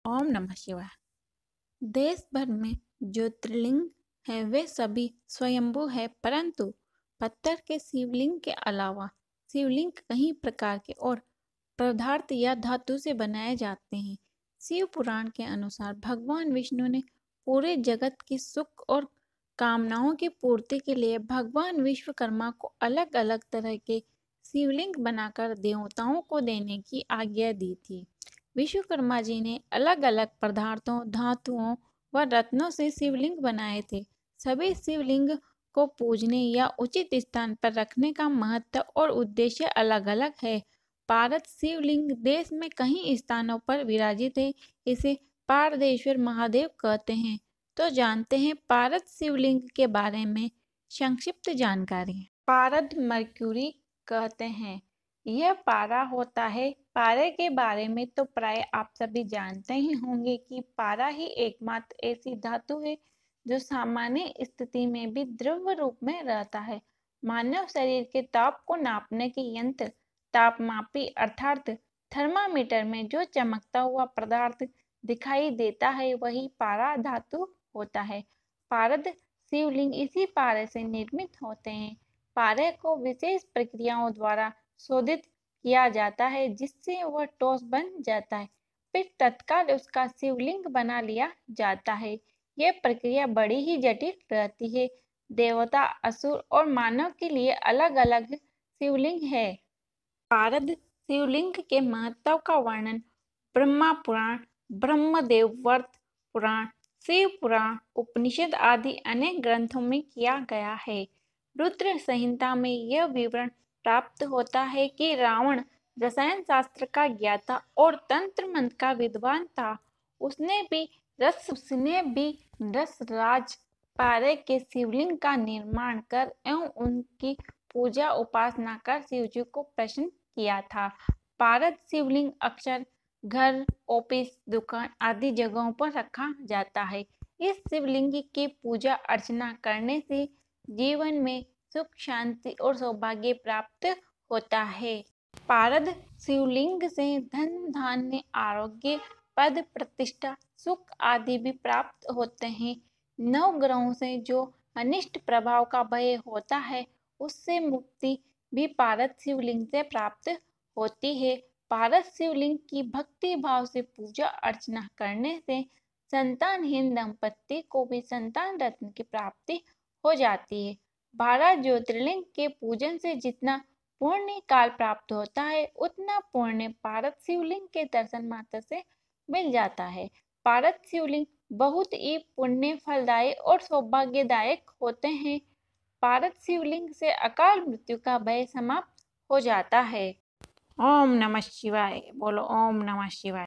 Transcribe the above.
ओम नमः शिवाय। देश भर में ज्योतिर्लिंग है वे सभी स्वयंभू है, परंतु पत्थर के शिवलिंग के अलावा शिवलिंग कई प्रकार के और पदार्थ या धातु से बनाए जाते हैं। शिव पुराण के अनुसार भगवान विष्णु ने पूरे जगत की सुख और कामनाओं की पूर्ति के लिए भगवान विश्वकर्मा को अलग अलग तरह के शिवलिंग बनाकर देवताओं को देने की आज्ञा दी थी। विश्वकर्मा जी ने अलग अलग पदार्थों, धातुओं व रत्नों से शिवलिंग बनाए थे। सभी शिवलिंग को पूजने या उचित स्थान पर रखने का महत्व और उद्देश्य अलग अलग है। पारद शिवलिंग देश में कई स्थानों पर विराजित है। इसे पारदेश्वर महादेव कहते हैं। तो जानते हैं पारद शिवलिंग के बारे में संक्षिप्त जानकारी। पारद मरक्यूरी कहते हैं। यह पारा होता है। पारे के बारे में तो प्राय आप सभी जानते ही होंगे कि पारा ही एकमात्र ऐसी धातु है जो सामान्य स्थिति में भी द्रव रूप में रहता है। मानव शरीर के ताप को नापने के यंत्र तापमापी अर्थात थर्मामीटर में जो चमकता हुआ पदार्थ दिखाई देता है वही पारा धातु होता है। पारद शिवलिंग इसी पारे से निर्मित होते हैं। पारे को विशेष प्रक्रियाओं द्वारा शोधित किया जाता है जिससे वह ठोस बन जाता है। फिर तत्काल उसका शिवलिंग बना लिया जाता है। यह प्रक्रिया बड़ी ही जटिल रहती है। देवता, असुर और मानव के लिए अलग अलग शिवलिंग है। पारद शिवलिंग के महत्व का वर्णन ब्रह्मा पुराण, ब्रह्मदेव वर्त पुराण, शिव पुराण, उपनिषद आदि अनेक ग्रंथों में किया गया है। रुद्र संहिता में यह विवरण प्राप्त होता है कि रावण रसायन शास्त्र का ज्ञाता और तंत्र मंत्र का विद्वान था। उसने भी रसराज पारे के शिवलिंग का निर्माण कर एवं उनकी पूजा उपासना कर शिवजी को प्रसन्न किया था। पारद शिवलिंग अक्सर घर, ऑफिस, दुकान आदि जगहों पर रखा जाता है। इस शिवलिंग की पूजा अर्चना करने से जीवन में सुख, शांति और सौभाग्य प्राप्त होता है। पारद शिवलिंग से धन, धान्य, आरोग्य, पद, प्रतिष्ठा, सुख आदि भी प्राप्त होते हैं। नौ ग्रहों से जो अनिष्ट प्रभाव का भय होता है उससे मुक्ति भी पारद शिवलिंग से प्राप्त होती है। पारद शिवलिंग की भक्ति भाव से पूजा अर्चना करने से संतानहीन दंपति को भी संतान रत्न की प्राप्ति हो जाती है। 12 ज्योतिर्लिंग के पूजन से जितना पुण्य काल प्राप्त होता है उतना पुण्य पारद शिवलिंग के दर्शन मात्र से मिल जाता है। पारद शिवलिंग बहुत ही पुण्य फलदायी और सौभाग्यदायक होते हैं। पारद शिवलिंग से अकाल मृत्यु का भय समाप्त हो जाता है। ओम नमः शिवाय। बोलो ओम नमः शिवाय।